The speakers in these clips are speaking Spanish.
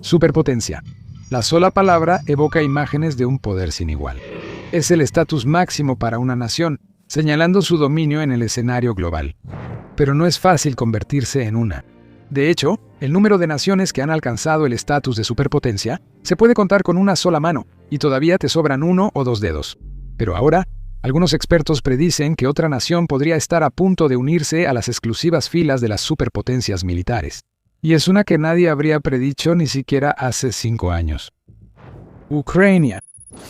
Superpotencia. La sola palabra evoca imágenes de un poder sin igual. Es el estatus máximo para una nación, señalando su dominio en el escenario global. Pero no es fácil convertirse en una. De hecho, el número de naciones que han alcanzado el estatus de superpotencia se puede contar con una sola mano, y todavía te sobran 1 o 2 dedos. Pero ahora, algunos expertos predicen que otra nación podría estar a punto de unirse a las exclusivas filas de las superpotencias militares. Y es una que nadie habría predicho ni siquiera hace 5 años. Ucrania.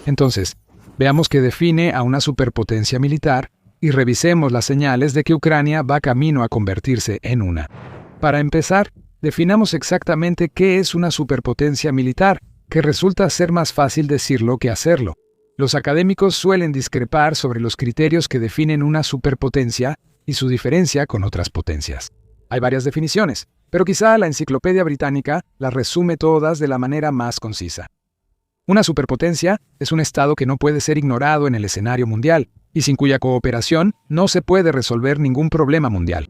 Entonces, veamos qué define a una superpotencia militar y revisemos las señales de que Ucrania va camino a convertirse en una. Para empezar, definamos exactamente qué es una superpotencia militar, que resulta ser más fácil decirlo que hacerlo. Los académicos suelen discrepar sobre los criterios que definen una superpotencia y su diferencia con otras potencias. Hay varias definiciones, pero quizá la Enciclopedia Británica las resume todas de la manera más concisa. Una superpotencia es un estado que no puede ser ignorado en el escenario mundial y sin cuya cooperación no se puede resolver ningún problema mundial.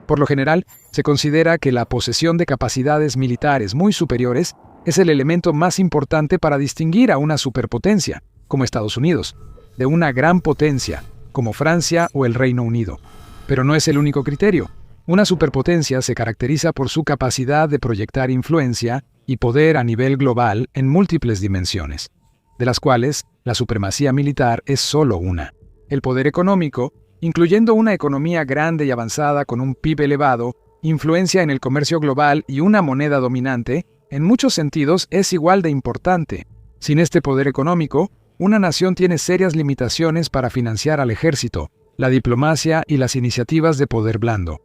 Por lo general, se considera que la posesión de capacidades militares muy superiores es el elemento más importante para distinguir a una superpotencia, como Estados Unidos, de una gran potencia, como Francia o el Reino Unido. Pero no es el único criterio. Una superpotencia se caracteriza por su capacidad de proyectar influencia y poder a nivel global en múltiples dimensiones, de las cuales la supremacía militar es solo una. El poder económico, incluyendo una economía grande y avanzada con un PIB elevado, influencia en el comercio global y una moneda dominante, en muchos sentidos es igual de importante. Sin este poder económico, una nación tiene serias limitaciones para financiar al ejército, la diplomacia y las iniciativas de poder blando.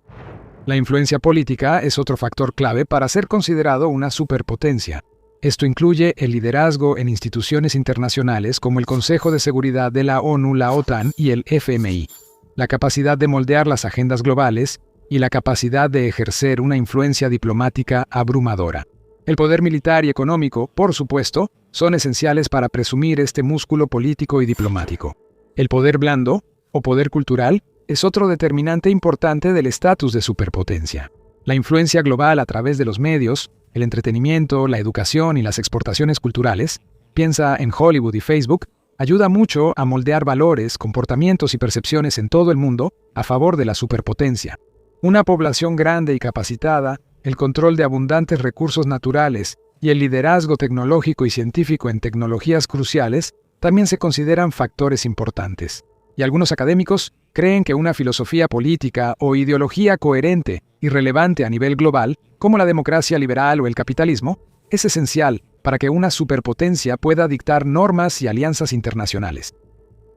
La influencia política es otro factor clave para ser considerado una superpotencia. Esto incluye el liderazgo en instituciones internacionales como el Consejo de Seguridad de la ONU, la OTAN y el FMI, la capacidad de moldear las agendas globales y la capacidad de ejercer una influencia diplomática abrumadora. El poder militar y económico, por supuesto, son esenciales para presumir este músculo político y diplomático. El poder blando, o poder cultural, es otro determinante importante del estatus de superpotencia. La influencia global a través de los medios, el entretenimiento, la educación y las exportaciones culturales, piensa en Hollywood y Facebook, ayuda mucho a moldear valores, comportamientos y percepciones en todo el mundo a favor de la superpotencia. Una población grande y capacitada, el control de abundantes recursos naturales y el liderazgo tecnológico y científico en tecnologías cruciales también se consideran factores importantes. Y algunos académicos creen que una filosofía política o ideología coherente y relevante a nivel global, como la democracia liberal o el capitalismo, es esencial para que una superpotencia pueda dictar normas y alianzas internacionales.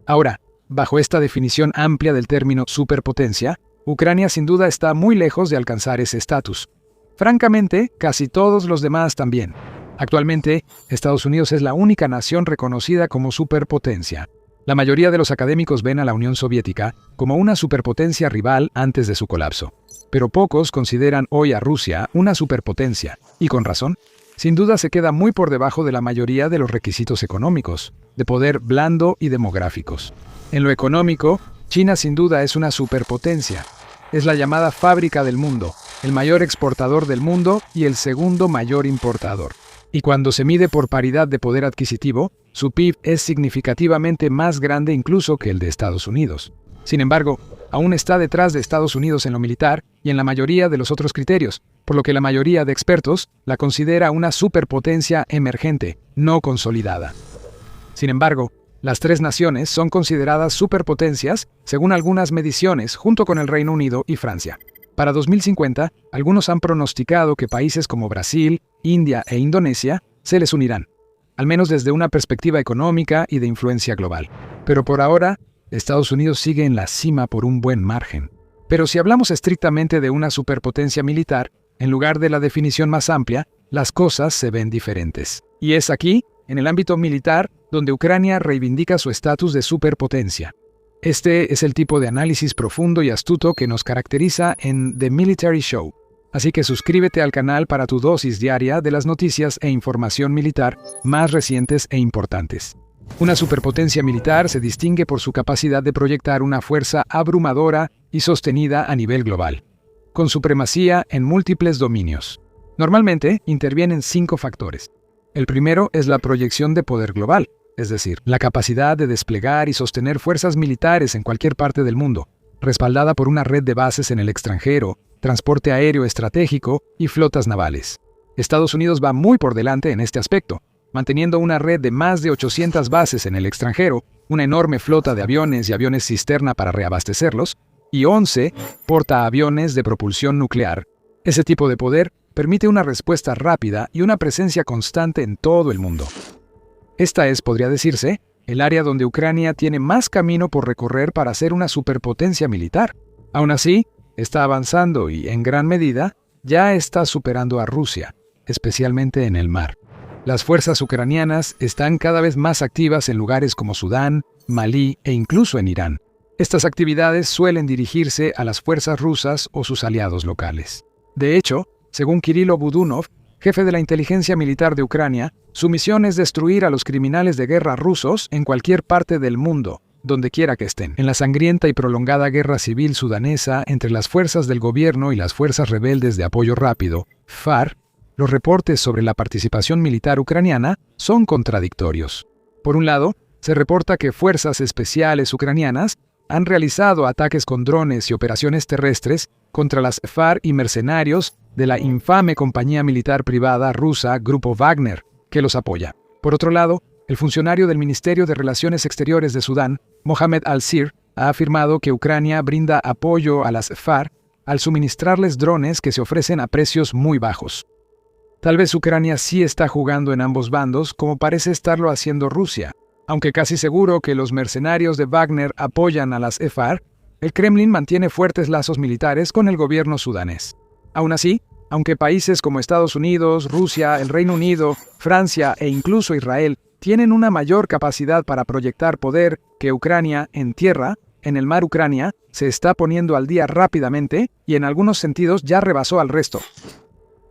Ahora, bajo esta definición amplia del término superpotencia, Ucrania sin duda está muy lejos de alcanzar ese estatus. Francamente, casi todos los demás también. Actualmente, Estados Unidos es la única nación reconocida como superpotencia. La mayoría de los académicos ven a la Unión Soviética como una superpotencia rival antes de su colapso. Pero pocos consideran hoy a Rusia una superpotencia, y con razón. Sin duda se queda muy por debajo de la mayoría de los requisitos económicos, de poder blando y demográficos. En lo económico, China sin duda es una superpotencia. Es la llamada fábrica del mundo, el mayor exportador del mundo y el segundo mayor importador. Y cuando se mide por paridad de poder adquisitivo, su PIB es significativamente más grande incluso que el de Estados Unidos. Sin embargo, aún está detrás de Estados Unidos en lo militar y en la mayoría de los otros criterios, por lo que la mayoría de expertos la considera una superpotencia emergente, no consolidada. Sin embargo, las tres naciones son consideradas superpotencias según algunas mediciones junto con el Reino Unido y Francia. Para 2050, algunos han pronosticado que países como Brasil, India e Indonesia se les unirán, al menos desde una perspectiva económica y de influencia global. Pero por ahora, Estados Unidos sigue en la cima por un buen margen. Pero si hablamos estrictamente de una superpotencia militar, en lugar de la definición más amplia, las cosas se ven diferentes. Y es aquí, en el ámbito militar, donde Ucrania reivindica su estatus de superpotencia. Este es el tipo de análisis profundo y astuto que nos caracteriza en The Military Show. Así que suscríbete al canal para tu dosis diaria de las noticias e información militar más recientes e importantes. Una superpotencia militar se distingue por su capacidad de proyectar una fuerza abrumadora y sostenida a nivel global, con supremacía en múltiples dominios. Normalmente intervienen 5 factores. El primero es la proyección de poder global, es decir, la capacidad de desplegar y sostener fuerzas militares en cualquier parte del mundo, respaldada por una red de bases en el extranjero, transporte aéreo estratégico y flotas navales. Estados Unidos va muy por delante en este aspecto, manteniendo una red de más de 800 bases en el extranjero, una enorme flota de aviones y aviones cisterna para reabastecerlos, y 11 portaaviones de propulsión nuclear. Ese tipo de poder permite una respuesta rápida y una presencia constante en todo el mundo. Esta es, podría decirse, el área donde Ucrania tiene más camino por recorrer para ser una superpotencia militar. Aún así, está avanzando y, en gran medida, ya está superando a Rusia, especialmente en el mar. Las fuerzas ucranianas están cada vez más activas en lugares como Sudán, Malí e incluso en Irán. Estas actividades suelen dirigirse a las fuerzas rusas o sus aliados locales. De hecho, según Kirilo Budunov, jefe de la inteligencia militar de Ucrania, su misión es destruir a los criminales de guerra rusos en cualquier parte del mundo, donde quiera que estén. En la sangrienta y prolongada guerra civil sudanesa entre las fuerzas del gobierno y las fuerzas rebeldes de apoyo rápido, FARC, los reportes sobre la participación militar ucraniana son contradictorios. Por un lado, se reporta que fuerzas especiales ucranianas han realizado ataques con drones y operaciones terrestres contra las FARC y mercenarios de la infame compañía militar privada rusa Grupo Wagner, que los apoya. Por otro lado, el funcionario del Ministerio de Relaciones Exteriores de Sudán, Mohamed Al-Sir, ha afirmado que Ucrania brinda apoyo a las FARC al suministrarles drones que se ofrecen a precios muy bajos. Tal vez Ucrania sí está jugando en ambos bandos, como parece estarlo haciendo Rusia. Aunque casi seguro que los mercenarios de Wagner apoyan a las FARC, el Kremlin mantiene fuertes lazos militares con el gobierno sudanés. Aún así, aunque países como Estados Unidos, Rusia, el Reino Unido, Francia e incluso Israel tienen una mayor capacidad para proyectar poder que Ucrania en tierra, en el mar Ucrania se está poniendo al día rápidamente y en algunos sentidos ya rebasó al resto.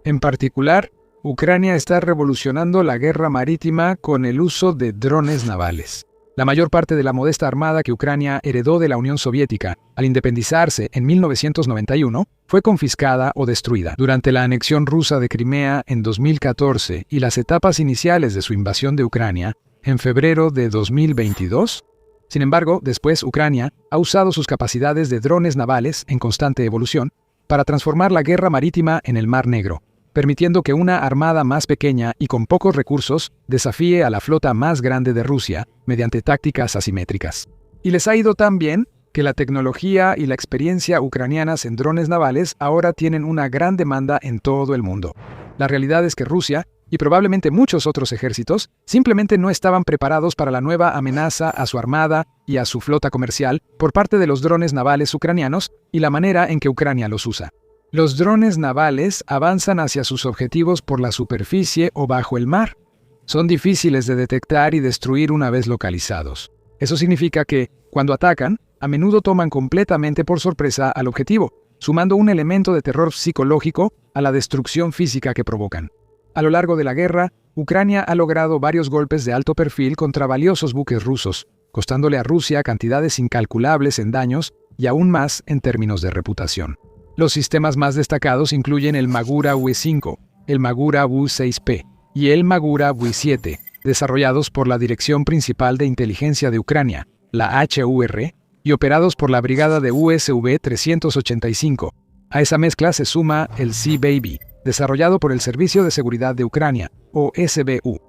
En particular, Ucrania está revolucionando la guerra marítima con el uso de drones navales. La mayor parte de la modesta armada que Ucrania heredó de la Unión Soviética al independizarse en 1991 fue confiscada o destruida durante la anexión rusa de Crimea en 2014 y las etapas iniciales de su invasión de Ucrania en febrero de 2022. Sin embargo, después Ucrania ha usado sus capacidades de drones navales en constante evolución para transformar la guerra marítima en el Mar Negro, permitiendo que una armada más pequeña y con pocos recursos desafíe a la flota más grande de Rusia mediante tácticas asimétricas. Y les ha ido tan bien que la tecnología y la experiencia ucranianas en drones navales ahora tienen una gran demanda en todo el mundo. La realidad es que Rusia, y probablemente muchos otros ejércitos, simplemente no estaban preparados para la nueva amenaza a su armada y a su flota comercial por parte de los drones navales ucranianos y la manera en que Ucrania los usa. Los drones navales avanzan hacia sus objetivos por la superficie o bajo el mar. Son difíciles de detectar y destruir una vez localizados. Eso significa que, cuando atacan, a menudo toman completamente por sorpresa al objetivo, sumando un elemento de terror psicológico a la destrucción física que provocan. A lo largo de la guerra, Ucrania ha logrado varios golpes de alto perfil contra valiosos buques rusos, costándole a Rusia cantidades incalculables en daños y aún más en términos de reputación. Los sistemas más destacados incluyen el Magura UE-5, el Magura UE-6P y el Magura UE-7, desarrollados por la Dirección Principal de Inteligencia de Ucrania, la HUR, y operados por la Brigada de USV-385. A esa mezcla se suma el Sea Baby, desarrollado por el Servicio de Seguridad de Ucrania, o SBU.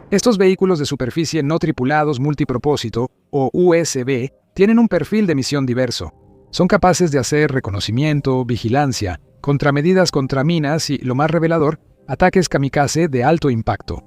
Estos vehículos de superficie no tripulados multipropósito, o USB, tienen un perfil de misión diverso. Son capaces de hacer reconocimiento, vigilancia, contramedidas contra minas y, lo más revelador, ataques kamikaze de alto impacto.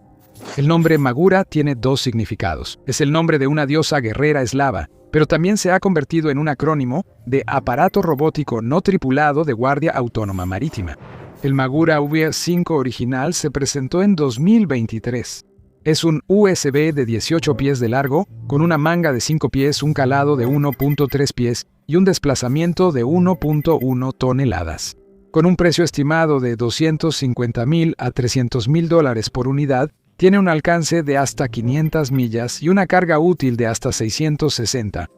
El nombre Magura tiene dos significados. Es el nombre de una diosa guerrera eslava, pero también se ha convertido en un acrónimo de aparato robótico no tripulado de guardia autónoma marítima. El Magura UE-5 original se presentó en 2023. Es un USB de 18 pies de largo, con una manga de 5 pies, un calado de 1.3 pies y un desplazamiento de 1.1 toneladas. Con un precio estimado de $250,000 a $300,000 por unidad, tiene un alcance de hasta 500 millas y una carga útil de hasta 660.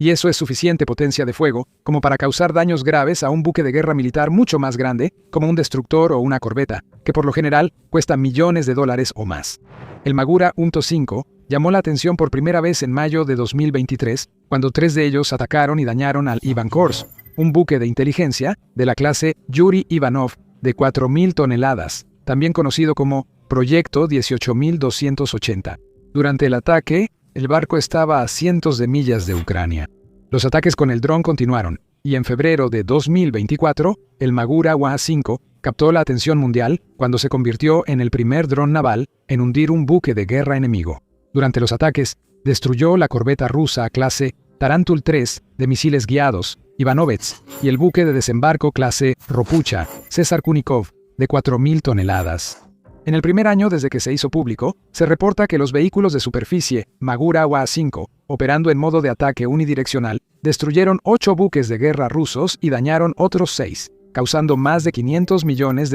Y eso es suficiente potencia de fuego como para causar daños graves a un buque de guerra militar mucho más grande, como un destructor o una corbeta, que por lo general cuesta millones de dólares o más. El Magura 1.5 llamó la atención por primera vez en mayo de 2023, cuando 3 de ellos atacaron y dañaron al Ivan Kors, un buque de inteligencia de la clase Yuri Ivanov de 4.000 toneladas, también conocido como Proyecto 18.280. Durante el ataque, el barco estaba a cientos de millas de Ucrania. Los ataques con el dron continuaron, y en febrero de 2024, el Magura Wa-5 captó la atención mundial cuando se convirtió en el primer dron naval en hundir un buque de guerra enemigo. Durante los ataques, destruyó la corbeta rusa clase Tarantul 3 de misiles guiados, Ivanovets, y el buque de desembarco clase Ropucha, César Kunikov, de 4.000 toneladas. En el primer año desde que se hizo público, se reporta que los vehículos de superficie Magura Wa-5, operando en modo de ataque unidireccional, destruyeron 8 buques de guerra rusos y dañaron otros 6, causando más de $500 millones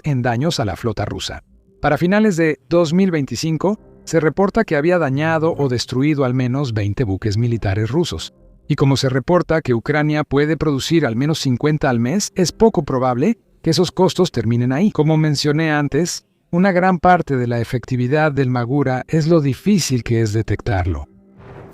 en daños a la flota rusa. Para finales de 2025, se reporta que había dañado o destruido al menos 20 buques militares rusos. Y como se reporta que Ucrania puede producir al menos 50 al mes, es poco probable que esos costos terminen ahí. Como mencioné antes, una gran parte de la efectividad del Magura es lo difícil que es detectarlo.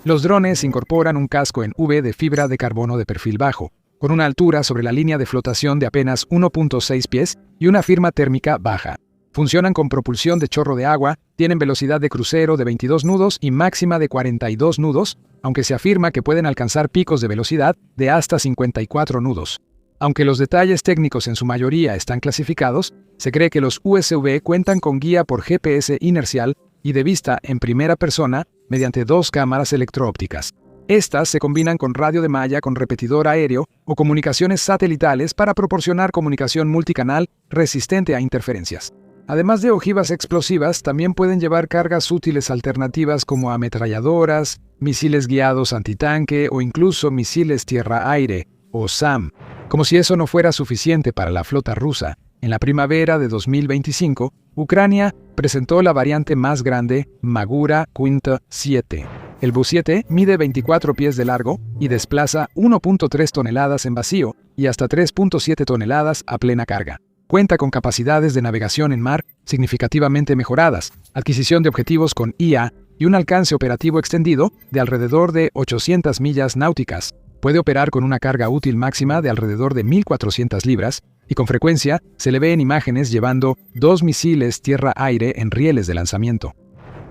Los drones incorporan un casco en V de fibra de carbono de perfil bajo, con una altura sobre la línea de flotación de apenas 1.6 pies y una firma térmica baja. Funcionan con propulsión de chorro de agua, tienen velocidad de crucero de 22 nudos y máxima de 42 nudos, aunque se afirma que pueden alcanzar picos de velocidad de hasta 54 nudos. Aunque los detalles técnicos en su mayoría están clasificados, se cree que los USV cuentan con guía por GPS inercial y de vista en primera persona mediante 2 cámaras electro-ópticas. Estas se combinan con radio de malla con repetidor aéreo o comunicaciones satelitales para proporcionar comunicación multicanal resistente a interferencias. Además de ojivas explosivas, también pueden llevar cargas útiles alternativas como ametralladoras, misiles guiados antitanque o incluso misiles tierra-aire, o SAM. Como si eso no fuera suficiente para la flota rusa, en la primavera de 2025, Ucrania presentó la variante más grande, Magura Quinta 7. El Bu-7 mide 24 pies de largo y desplaza 1.3 toneladas en vacío y hasta 3.7 toneladas a plena carga. Cuenta con capacidades de navegación en mar significativamente mejoradas, adquisición de objetivos con IA y un alcance operativo extendido de alrededor de 800 millas náuticas. Puede operar con una carga útil máxima de alrededor de 1.400 libras y con frecuencia se le ve en imágenes llevando 2 misiles tierra-aire en rieles de lanzamiento.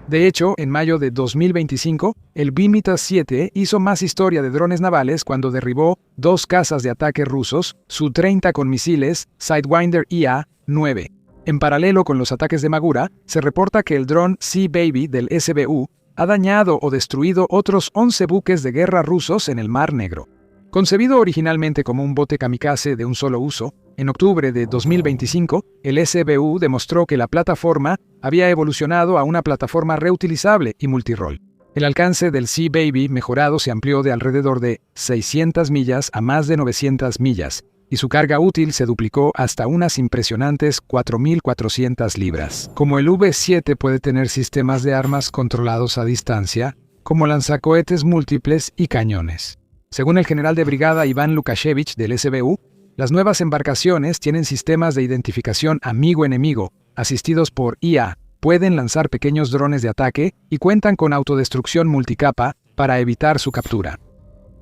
De hecho, en mayo de 2025, el Vimita 7 hizo más historia de drones navales cuando derribó 2 cazas de ataque rusos, Su-30 con misiles Sidewinder IA-9. En paralelo con los ataques de Magura, se reporta que el dron Sea Baby del SBU ha dañado o destruido otros 11 buques de guerra rusos en el Mar Negro. Concebido originalmente como un bote kamikaze de un solo uso, en octubre de 2025, el SBU demostró que la plataforma había evolucionado a una plataforma reutilizable y multirol. El alcance del Sea Baby mejorado se amplió de alrededor de 600 millas a más de 900 millas, y su carga útil se duplicó hasta unas impresionantes 4.400 libras. Como el V-7 puede tener sistemas de armas controlados a distancia, como lanzacohetes múltiples y cañones. Según el general de brigada Iván Lukashevich del SBU, las nuevas embarcaciones tienen sistemas de identificación amigo-enemigo, asistidos por IA, pueden lanzar pequeños drones de ataque y cuentan con autodestrucción multicapa para evitar su captura.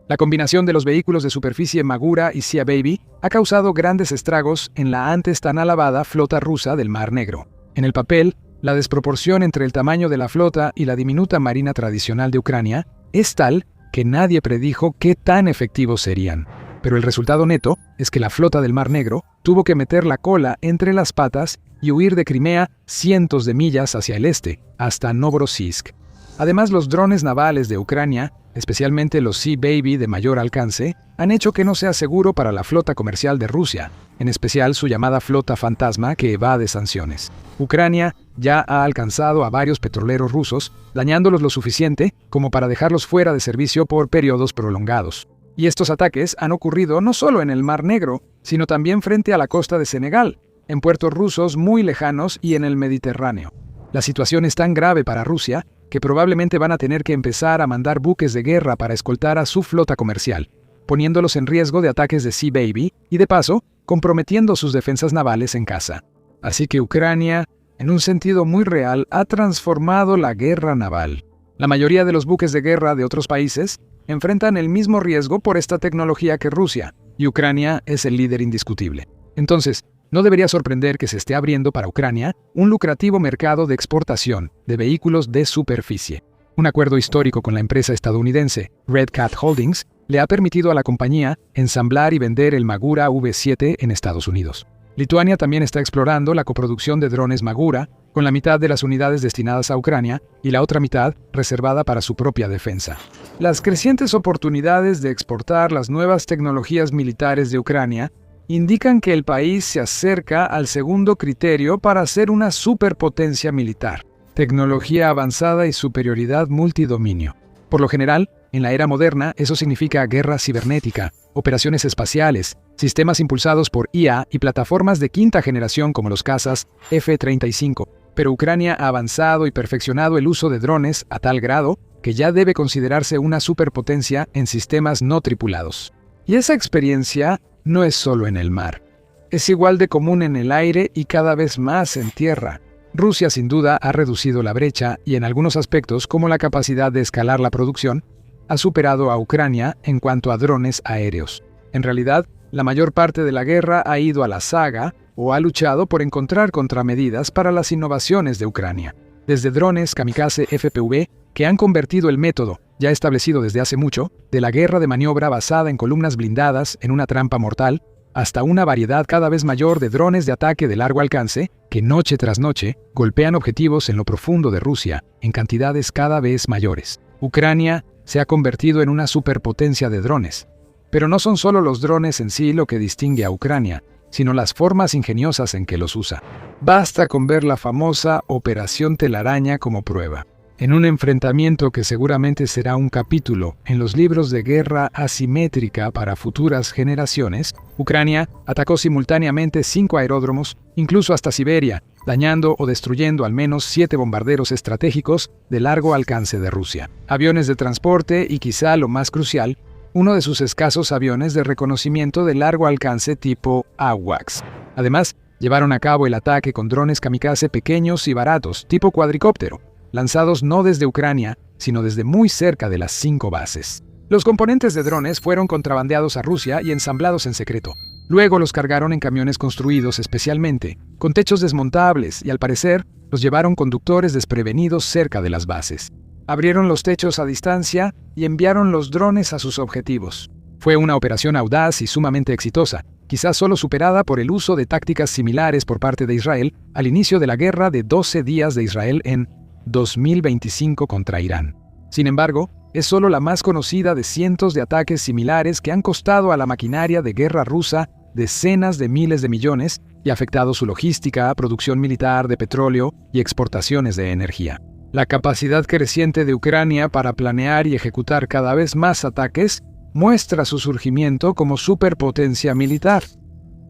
La combinación de los vehículos de superficie Magura y Sea Baby ha causado grandes estragos en la antes tan alabada flota rusa del Mar Negro. En el papel, la desproporción entre el tamaño de la flota y la diminuta marina tradicional de Ucrania es tal que nadie predijo qué tan efectivos serían. Pero el resultado neto es que la flota del Mar Negro tuvo que meter la cola entre las patas y huir de Crimea cientos de millas hacia el este, hasta Novorossiysk. Además, los drones navales de Ucrania, especialmente los Sea Baby de mayor alcance, han hecho que no sea seguro para la flota comercial de Rusia, en especial su llamada flota fantasma que evade sanciones. Ucrania ya ha alcanzado a varios petroleros rusos, dañándolos lo suficiente como para dejarlos fuera de servicio por periodos prolongados. Y estos ataques han ocurrido no solo en el Mar Negro, sino también frente a la costa de Senegal, en puertos rusos muy lejanos y en el Mediterráneo. La situación es tan grave para Rusia que probablemente van a tener que empezar a mandar buques de guerra para escoltar a su flota comercial, poniéndolos en riesgo de ataques de Sea Baby y, de paso, comprometiendo sus defensas navales en casa. Así que Ucrania, en un sentido muy real, ha transformado la guerra naval. La mayoría de los buques de guerra de otros países enfrentan el mismo riesgo por esta tecnología que Rusia, y Ucrania es el líder indiscutible. Entonces, no debería sorprender que se esté abriendo para Ucrania un lucrativo mercado de exportación de vehículos de superficie. Un acuerdo histórico con la empresa estadounidense Red Cat Holdings le ha permitido a la compañía ensamblar y vender el Magura V7 en Estados Unidos. Lituania también está explorando la coproducción de drones Magura, con la mitad de las unidades destinadas a Ucrania y la otra mitad reservada para su propia defensa. Las crecientes oportunidades de exportar las nuevas tecnologías militares de Ucrania indican que el país se acerca al segundo criterio para ser una superpotencia militar: tecnología avanzada y superioridad multidominio. Por lo general, en la era moderna, eso significa guerra cibernética, operaciones espaciales, sistemas impulsados por IA y plataformas de quinta generación como los cazas F-35. Pero Ucrania ha avanzado y perfeccionado el uso de drones a tal grado que ya debe considerarse una superpotencia en sistemas no tripulados. Y esa experiencia no es solo en el mar. Es igual de común en el aire y cada vez más en tierra. Rusia sin duda ha reducido la brecha y en algunos aspectos, como la capacidad de escalar la producción, ha superado a Ucrania en cuanto a drones aéreos. En realidad, la mayor parte de la guerra ha ido a la saga o ha luchado por encontrar contramedidas para las innovaciones de Ucrania. Desde drones kamikaze FPV, que han convertido el método, ya establecido desde hace mucho, de la guerra de maniobra basada en columnas blindadas en una trampa mortal, hasta una variedad cada vez mayor de drones de ataque de largo alcance que noche tras noche golpean objetivos en lo profundo de Rusia en cantidades cada vez mayores. Ucrania se ha convertido en una superpotencia de drones. Pero no son solo los drones en sí lo que distingue a Ucrania, sino las formas ingeniosas en que los usa. Basta con ver la famosa Operación Telaraña como prueba. En un enfrentamiento que seguramente será un capítulo en los libros de guerra asimétrica para futuras generaciones, Ucrania atacó simultáneamente 5 aeródromos, incluso hasta Siberia, dañando o destruyendo al menos 7 bombarderos estratégicos de largo alcance de Rusia, aviones de transporte y, quizá lo más crucial, uno de sus escasos aviones de reconocimiento de largo alcance tipo AWACS. Además, llevaron a cabo el ataque con drones kamikaze pequeños y baratos, tipo cuadricóptero, lanzados no desde Ucrania, sino desde muy cerca de las 5 bases. Los componentes de drones fueron contrabandeados a Rusia y ensamblados en secreto. Luego los cargaron en camiones construidos especialmente, con techos desmontables, y al parecer los llevaron conductores desprevenidos cerca de las bases. Abrieron los techos a distancia y enviaron los drones a sus objetivos. Fue una operación audaz y sumamente exitosa, quizás solo superada por el uso de tácticas similares por parte de Israel al inicio de la guerra de 12 días de Israel en 2025 contra Irán. Sin embargo, es solo la más conocida de cientos de ataques similares que han costado a la maquinaria de guerra rusa decenas de miles de millones y afectado su logística, producción militar de petróleo y exportaciones de energía. La capacidad creciente de Ucrania para planear y ejecutar cada vez más ataques muestra su surgimiento como superpotencia militar.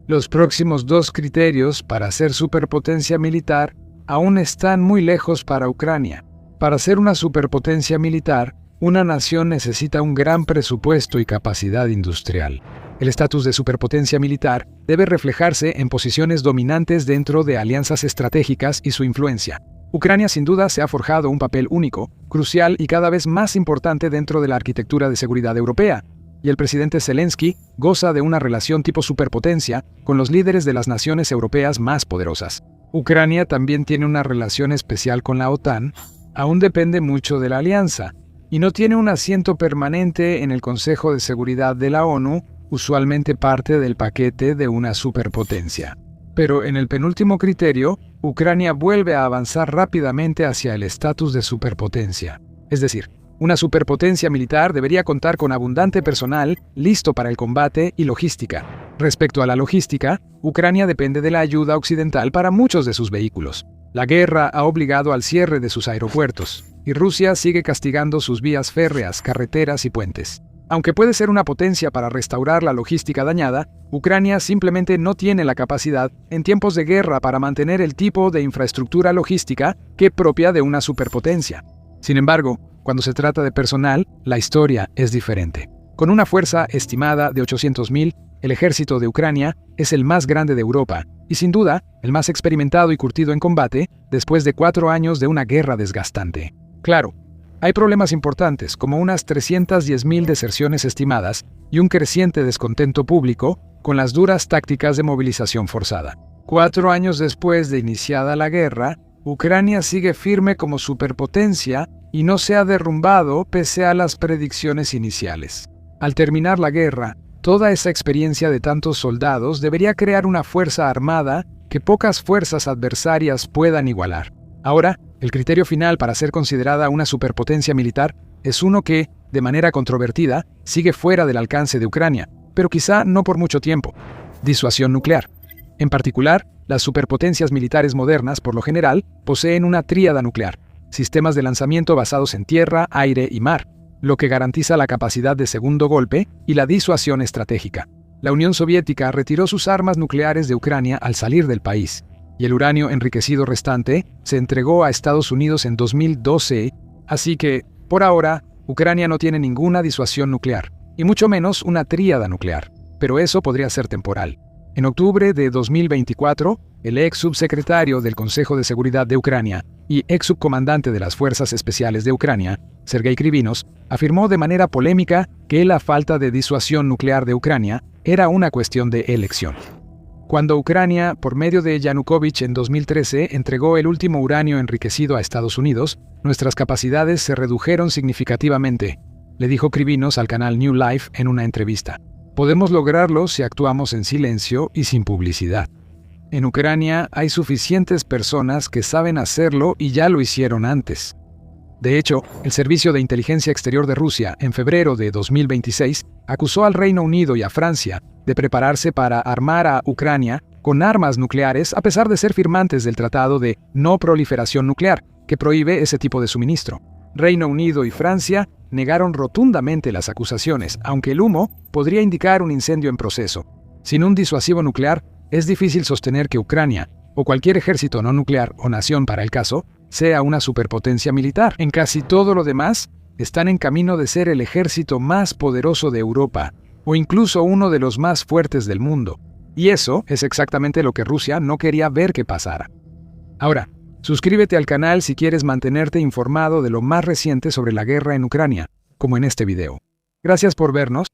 Los próximos 2 criterios para ser superpotencia militar aún están muy lejos para Ucrania. Para ser una superpotencia militar, una nación necesita un gran presupuesto y capacidad industrial. El estatus de superpotencia militar debe reflejarse en posiciones dominantes dentro de alianzas estratégicas y su influencia. Ucrania sin duda se ha forjado un papel único, crucial y cada vez más importante dentro de la arquitectura de seguridad europea, y el presidente Zelensky goza de una relación tipo superpotencia con los líderes de las naciones europeas más poderosas. Ucrania también tiene una relación especial con la OTAN, aún depende mucho de la alianza, y no tiene un asiento permanente en el Consejo de Seguridad de la ONU, usualmente parte del paquete de una superpotencia. Pero en el penúltimo criterio, Ucrania vuelve a avanzar rápidamente hacia el estatus de superpotencia. Es decir, una superpotencia militar debería contar con abundante personal listo para el combate y logística. Respecto a la logística, Ucrania depende de la ayuda occidental para muchos de sus vehículos. La guerra ha obligado al cierre de sus aeropuertos, y Rusia sigue castigando sus vías férreas, carreteras y puentes. Aunque puede ser una potencia para restaurar la logística dañada, Ucrania simplemente no tiene la capacidad en tiempos de guerra para mantener el tipo de infraestructura logística que es propia de una superpotencia. Sin embargo, cuando se trata de personal, la historia es diferente. Con una fuerza estimada de 800.000, el ejército de Ucrania es el más grande de Europa y sin duda el más experimentado y curtido en combate después de 4 años de una guerra desgastante. Claro, hay problemas importantes como unas 310.000 deserciones estimadas y un creciente descontento público con las duras tácticas de movilización forzada. 4 años después de iniciada la guerra, Ucrania sigue firme como superpotencia y no se ha derrumbado pese a las predicciones iniciales. Al terminar la guerra, toda esa experiencia de tantos soldados debería crear una fuerza armada que pocas fuerzas adversarias puedan igualar. Ahora, el criterio final para ser considerada una superpotencia militar es uno que, de manera controvertida, sigue fuera del alcance de Ucrania, pero quizá no por mucho tiempo: disuasión nuclear. En particular, las superpotencias militares modernas, por lo general, poseen una tríada nuclear: sistemas de lanzamiento basados en tierra, aire y mar, lo que garantiza la capacidad de segundo golpe y la disuasión estratégica. La Unión Soviética retiró sus armas nucleares de Ucrania al salir del país, y el uranio enriquecido restante se entregó a Estados Unidos en 2012, así que, por ahora, Ucrania no tiene ninguna disuasión nuclear, y mucho menos una tríada nuclear, pero eso podría ser temporal. En octubre de 2024, el ex subsecretario del Consejo de Seguridad de Ucrania y ex subcomandante de las Fuerzas Especiales de Ucrania, Sergei Krivinos, afirmó de manera polémica que la falta de disuasión nuclear de Ucrania era una cuestión de elección. Cuando Ucrania, por medio de Yanukovych en 2013, entregó el último uranio enriquecido a Estados Unidos, nuestras capacidades se redujeron significativamente, le dijo Krivinos al canal New Life en una entrevista. Podemos lograrlo si actuamos en silencio y sin publicidad. En Ucrania hay suficientes personas que saben hacerlo y ya lo hicieron antes. De hecho, el Servicio de Inteligencia Exterior de Rusia, en febrero de 2026, acusó al Reino Unido y a Francia de prepararse para armar a Ucrania con armas nucleares a pesar de ser firmantes del Tratado de No Proliferación Nuclear, que prohíbe ese tipo de suministro. Reino Unido y Francia negaron rotundamente las acusaciones, aunque el humo podría indicar un incendio en proceso. Sin un disuasivo nuclear, es difícil sostener que Ucrania, o cualquier ejército no nuclear o nación para el caso, sea una superpotencia militar. En casi todo lo demás, están en camino de ser el ejército más poderoso de Europa, o incluso uno de los más fuertes del mundo. Y eso es exactamente lo que Rusia no quería ver que pasara. Ahora, suscríbete al canal si quieres mantenerte informado de lo más reciente sobre la guerra en Ucrania, como en este video. Gracias por vernos.